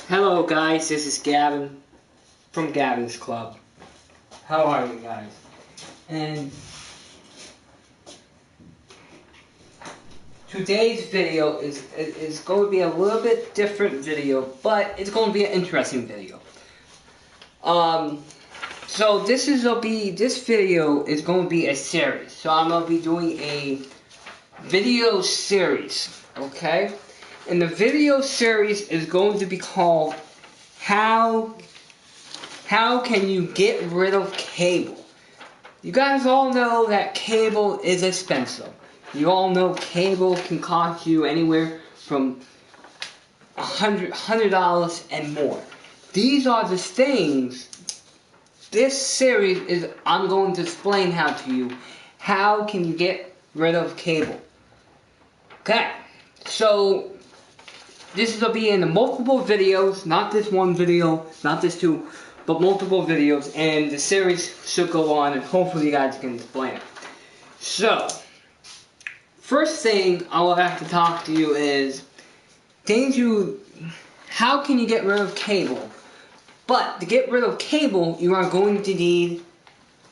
Hello guys, this is Gavin from Gavin's Club. How are you guys? And today's video is going to be a little bit different video, but it's going to be an interesting video. So this video is going to be a series. So I'm going to be doing a video series, okay? And the video series is going to be called How Can You Get Rid of Cable? You guys all know that cable is expensive. You all know cable can cost you anywhere from $100 and more. These are the things. This series is I'm going to explain how to you. How can you get rid of cable? Okay, so this will be in multiple videos, not this one video, not this two, but multiple videos, and the series should go on, and hopefully you guys can explain it. So, first thing I will have to talk to you is how can you get rid of cable? But to get rid of cable, you are going to need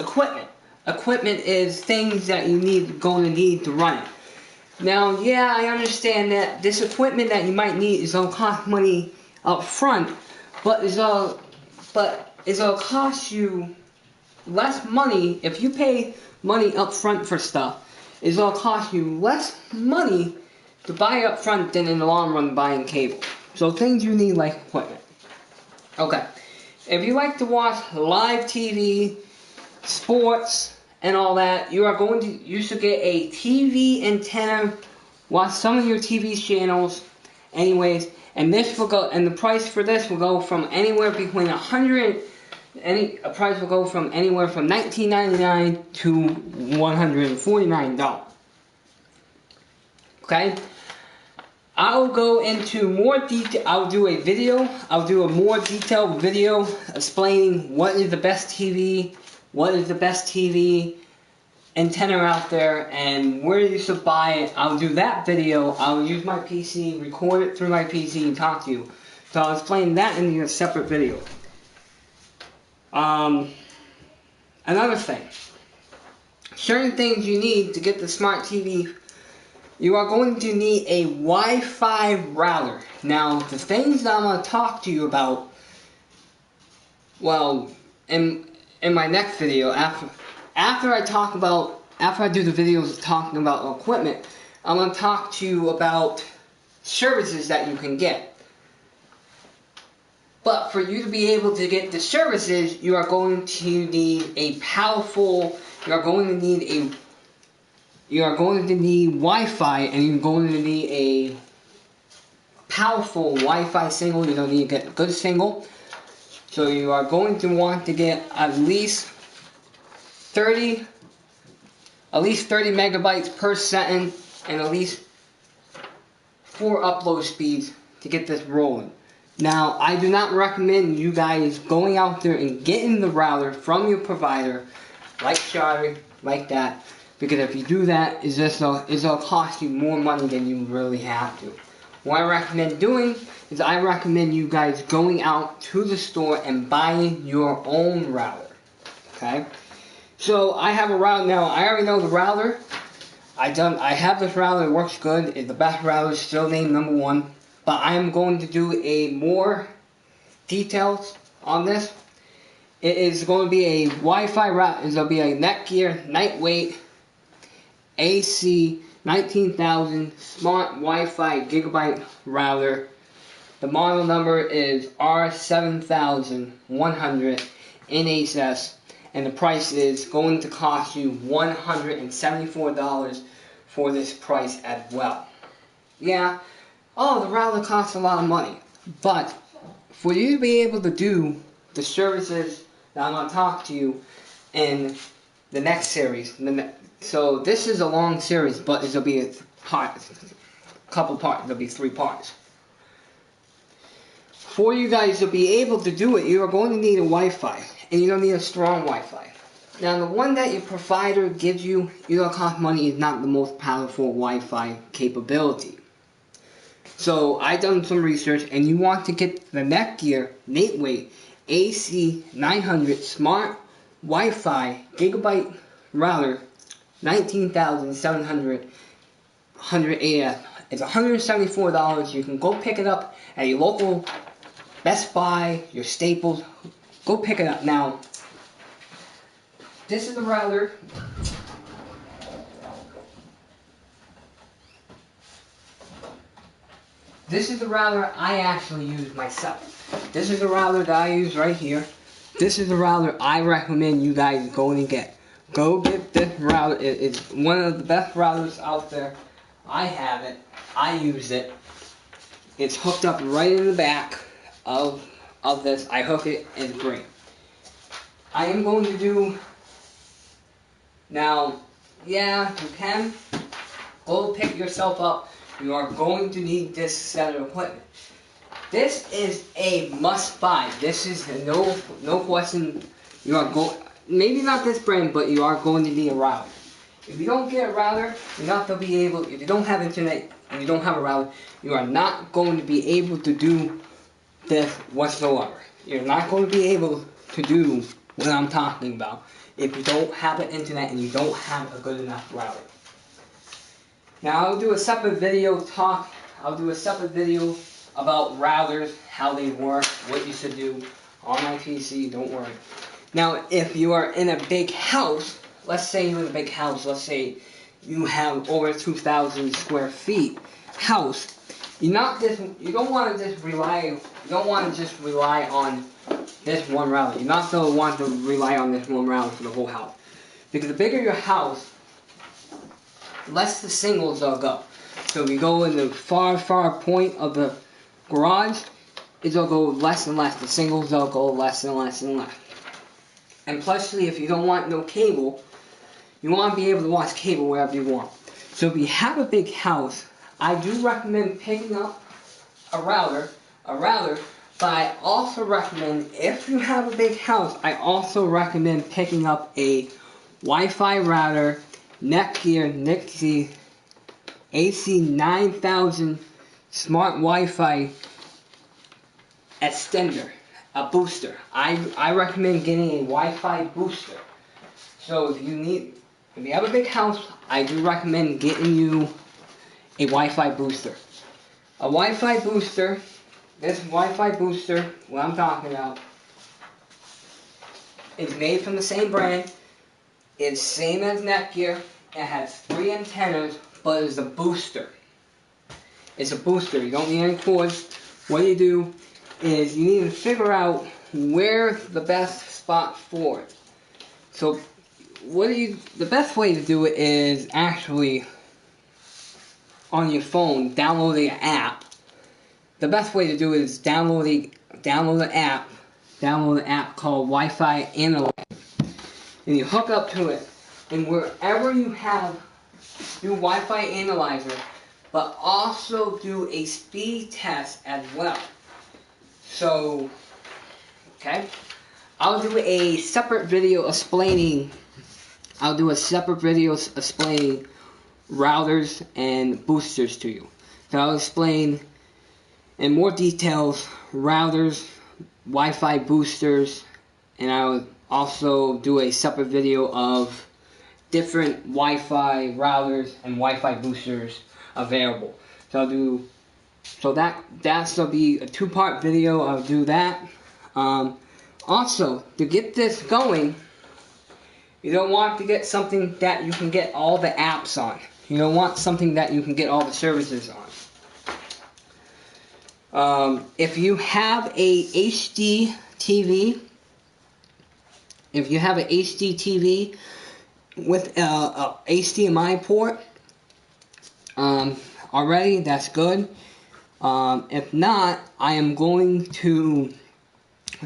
equipment. Equipment is things that going to need to run it. Now, yeah, I understand that this equipment that you might need is going to cost money up front, but it's going to cost you less money. If you pay money up front for stuff, it's going to cost you less money to buy up front than in the long run buying cable. So things you need like equipment. Okay, if you like to watch live TV, sports, and all that, you should get a TV antenna, watch some of your TV channels, anyways, and the price for this will go from anywhere between price will go from anywhere from $19.99 to $149. Okay? I'll go into more detail. I'll do a more detailed video explaining what is the best TV antenna out there and where you should buy it. I'll do that video. I'll use my PC, record it through my PC, and talk to you. So I'll explain that in a separate video. Another thing. Certain things you need to get the smart TV. You are going to need a Wi-Fi router. Now, the things that I'm going to talk to you about, well, in my next video, after I do the videos talking about equipment, I'm going to talk to you about services that you can get. But for you to be able to get the services, you are going to need Wi-Fi, and you're going to need a powerful Wi-Fi signal. You're going to need to get a good signal. So you are going to want to get at least 30 megabytes per second and at least 4 upload speeds to get this rolling. Now, I do not recommend you guys going out there and getting the router from your provider, like Charter, like that, because if you do that, it's going to cost you more money than you really have to. What I recommend doing is I recommend you guys going out to the store and buying your own router. Okay? So I have a router now. I already know the router. I have this router. It works good. It's the best router. Still named #1. But I am going to do more details on this. It is going to be a Wi-Fi router. It's going to be a Netgear, lightweight, AC 19,000 smart Wi-Fi gigabyte router. The model number is R7100 NHS, and the price is going to cost you $174 for this price as well. Yeah, the router costs a lot of money, but for you to be able to do the services that I'm going to talk to you in the next series, so this is a long series, but it'll be a couple parts. There'll be 3 parts. For you guys to be able to do it, you are going to need a Wi-Fi, and you're going to need a strong Wi-Fi. Now, the one that your provider gives you, you're going to cost money, is not the most powerful Wi-Fi capability. So I done some research, and you want to get the Netgear Nateway AC900 Smart Wi-Fi Gigabyte Router 19,700 AF. It's $174. You can go pick it up at your local Best Buy, your Staples. Go pick it up. Now, this is the router. This is the router I actually use myself. This is the router that I use right here. This is the router I recommend you guys go and get. Go get this router. It's one of the best routers out there. I have it. I use it. It's hooked up right in the back of this. I hook it. It's great. I am going to do now. Yeah, you can go pick yourself up. You are going to need this set of equipment. This is a must buy. This is no question. You are going, maybe not this brand, but you are going to need a router. If you don't get a router, you're not going to be able. If you don't have internet and you don't have a router, you are not going to be able to do this whatsoever. You're not going to be able to do what I'm talking about if you don't have an internet and you don't have a good enough router. Now I'll do a separate video I'll do a separate video about routers, how they work, what you should do on my PC, don't worry. Now if you are in a big house, let's say you're in a big house, let's say you have over 2,000 square feet house, you don't want to just rely on this one router. You're not going to want to rely on this one router for the whole house. Because the bigger your house, less the singles will go. So if you go in the far point of the garage, it'll go less and less. The singles will go less and less and less. And plushly, if you don't want no cable, you want to be able to watch cable wherever you want. So if you have a big house, I do recommend picking up a router, but I also recommend, if you have a big house, I also recommend picking up a Wi-Fi router, Netgear AC9000 Smart Wi-Fi extender, a booster. I recommend getting a Wi-Fi booster. So if you have a big house, I do recommend getting you a Wi-Fi booster. A Wi-Fi booster, this Wi-Fi booster, what I'm talking about, is made from the same brand. It's same as Netgear. It has 3 antennas, but it's a booster. It's a booster. You don't need any cords. What you do is you need to figure out where the best spot for it. So the best way to do it is actually on your phone, download the app. The best way to do it is download the app called Wi-Fi Analyzer. And you hook up to it, and wherever you have, do Wi-Fi Analyzer, but also do a speed test as well. So, okay, I'll do a separate video explaining routers and boosters to you. So I'll explain in more details routers, Wi-Fi boosters, and I'll also do a separate video of different Wi-Fi routers and Wi-Fi boosters available. So that'll be a 2-part video. I'll do that. Also, to get this going, you don't want to get something that you can get all the apps on. You don't want something that you can get all the services on. If you have a HD TV, with a HDMI port already, that's good. If not, I am going to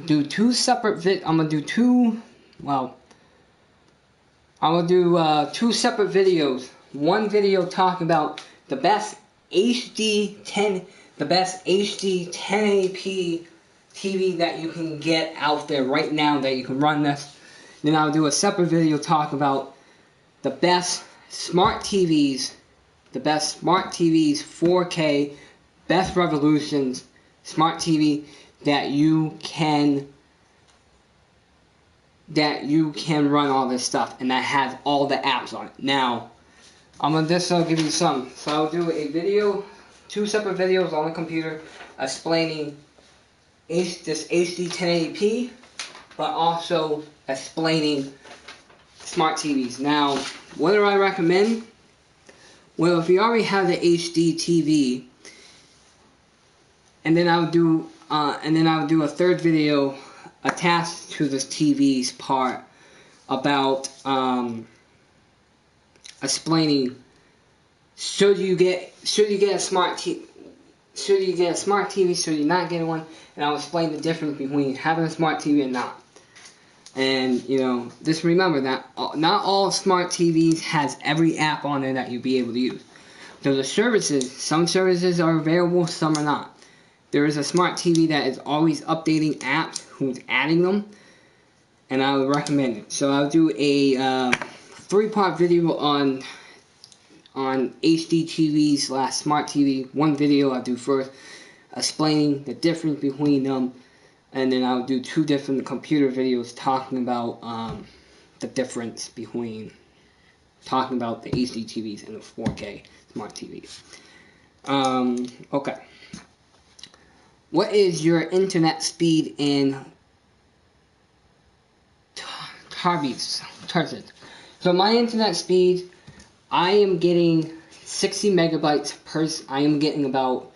do 2 separate two separate videos. One video talking about the best HD 1080p TV that you can get out there right now that you can run this. Then I'll do a separate video talk about the best smart TVs 4K best Revolutions smart TV that you can run all this stuff, and that has all the apps on it. Now, I'm gonna just give you some. So I'll do a video, 2 separate videos on the computer explaining this HD 1080p, but also explaining smart TVs. Now, what do I recommend? Well, if you already have the HD TV, and then I would do a third video attached to this TV's part about explaining should you get a smart TV, should you not get one, and I'll explain the difference between having a smart TV and not. And just remember that not all smart TVs has every app on there that you'll be able to use. So the services, some services are available, some are not. There is a smart TV that is always updating apps, who's adding them, and I would recommend it. So I'll do a 3-part video on HD TVs / smart TV. One video I'll do first, explaining the difference between them, and then I'll do 2 different computer videos talking about the difference between talking about the HD TVs and the 4K smart TVs. Okay. What is your internet speed in terabits? So my internet speed, I am getting 60 megabytes per. I am getting about,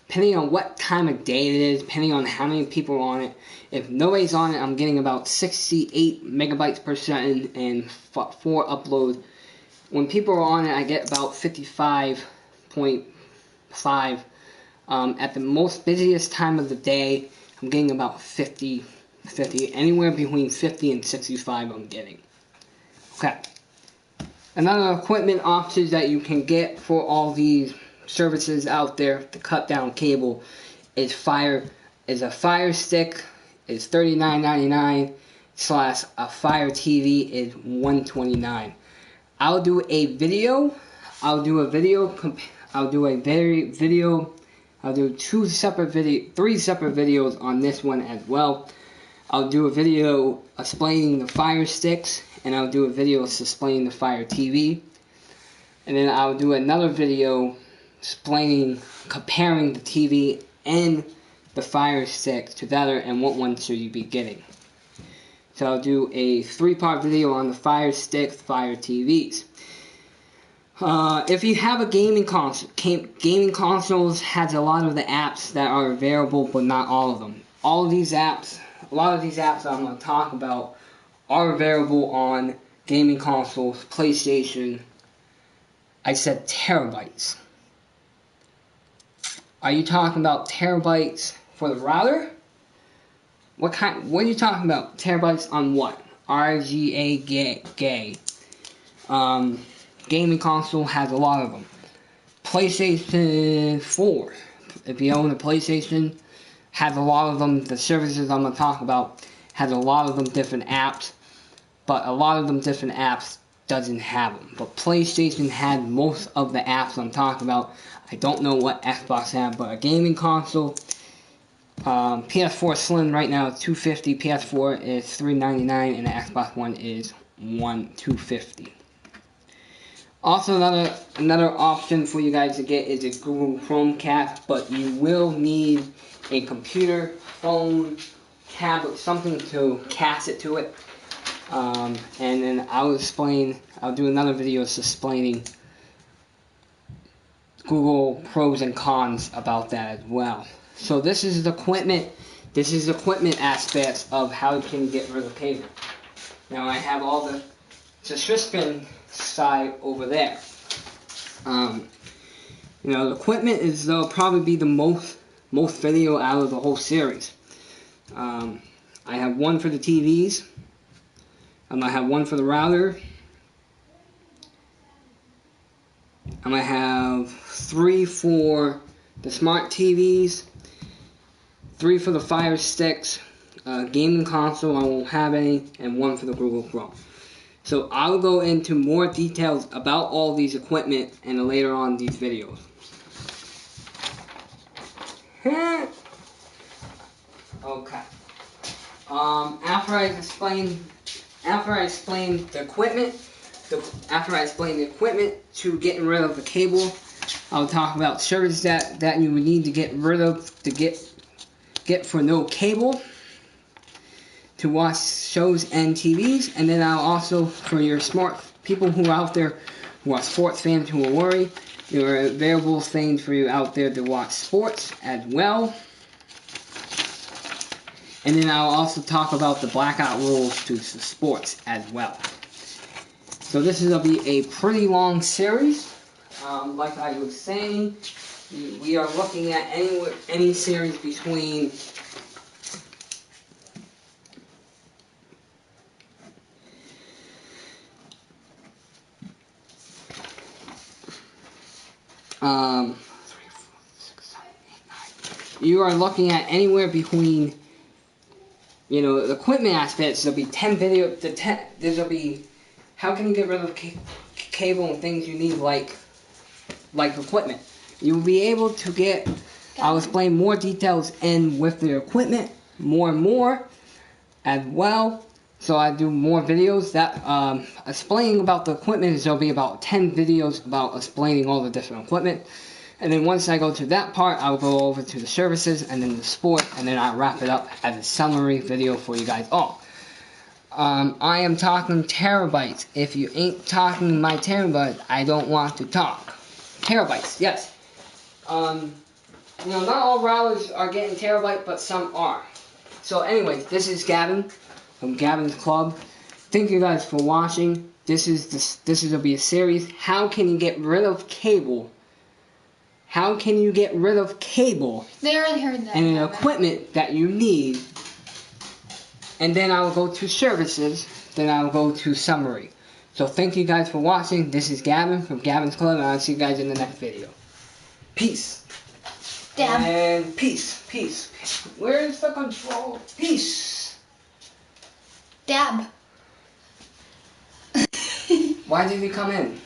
depending on what time of day it is, depending on how many people are on it. If nobody's on it, I'm getting about 68 megabytes per second and 4 uploads. When people are on it, I get about 55.5. At the most busiest time of the day, I'm getting about 50, anywhere between 50 and 65 I'm getting. Okay. Another equipment options that you can get for all these services out there to cut down cable is a Fire Stick is $39.99 / a Fire TV is $129. I'll do a video. I'll do 3 separate videos on this one as well. I'll do a video explaining the Fire Sticks, and I'll do a video explaining the Fire TV, and then I'll do another video comparing the TV and the Fire Stick together and what one should you be getting. So I'll do a 3-part video on the Fire Sticks, Fire TVs. If you have a gaming console, gaming consoles has a lot of the apps that are available, but not all of them. A lot of these apps I'm going to talk about are available on gaming consoles, PlayStation. I said terabytes. Are you talking about terabytes for the router? What are you talking about? Terabytes on what? RGA gay. Gaming console has a lot of them. PlayStation 4, if you own a PlayStation, has a lot of them. The services I'm going to talk about has a lot of them different apps, but a lot of them different apps doesn't have them. But PlayStation had most of the apps I'm talking about. I don't know what Xbox have, but a gaming console, PS4 Slim right now is $250, PS4 is $399, and the Xbox One is $250. Also, another option for you guys to get is a Google Chromecast, but you will need a computer, phone, tablet, something to cast it to it. And then I'll do another video explaining Google pros and cons about that as well. So this is the equipment aspects of how you can get rid of cable. Now I have all the subscription side over there. The equipment is probably be the most video out of the whole series. I have one for the TVs. I have one for the router. I have 3 for the smart TVs, 3 for the Fire Sticks, gaming console I won't have any, and 1 for the Google Chrome. So I'll go into more details about all these equipment and later on these videos. Okay. After I explain the equipment, to getting rid of the cable, I'll talk about services that you would need to get rid of to get for no cable to watch shows and TVs, and then I'll also, for your smart people who are out there who are sports fans who are worried, there are available things for you out there to watch sports as well. And then I'll also talk about the blackout rules to sports as well. So this is going to be a pretty long series. Like I was saying, we are looking at any series between you are looking at anywhere between, the equipment aspects. There'll be 10 video. There'll be how can you get rid of cable and things you need like equipment. You'll be able to get. I'll explain more details in with the equipment more and more as well. So I do more videos that explaining about the equipment. There'll be about 10 videos about explaining all the different equipment. And then once I go to that part, I'll go over to the services and then the sport, and then I'll wrap it up as a summary video for you guys all. I am talking terabytes. If you ain't talking my terabytes, I don't want to talk. Terabytes, yes. Not all routers are getting terabyte, but some are. So anyways, this is Gavin from Gavin's Club. Thank you guys for watching. This will be a series. How can you get rid of cable? How can you get rid of cable? They already heard that. And the equipment that you need. And then I will go to services. Then I will go to summary. So thank you guys for watching. This is Gavin from Gavin's Club, and I'll see you guys in the next video. Peace. Damn. And peace. Where's the control? Peace. Dab. Why did he come in?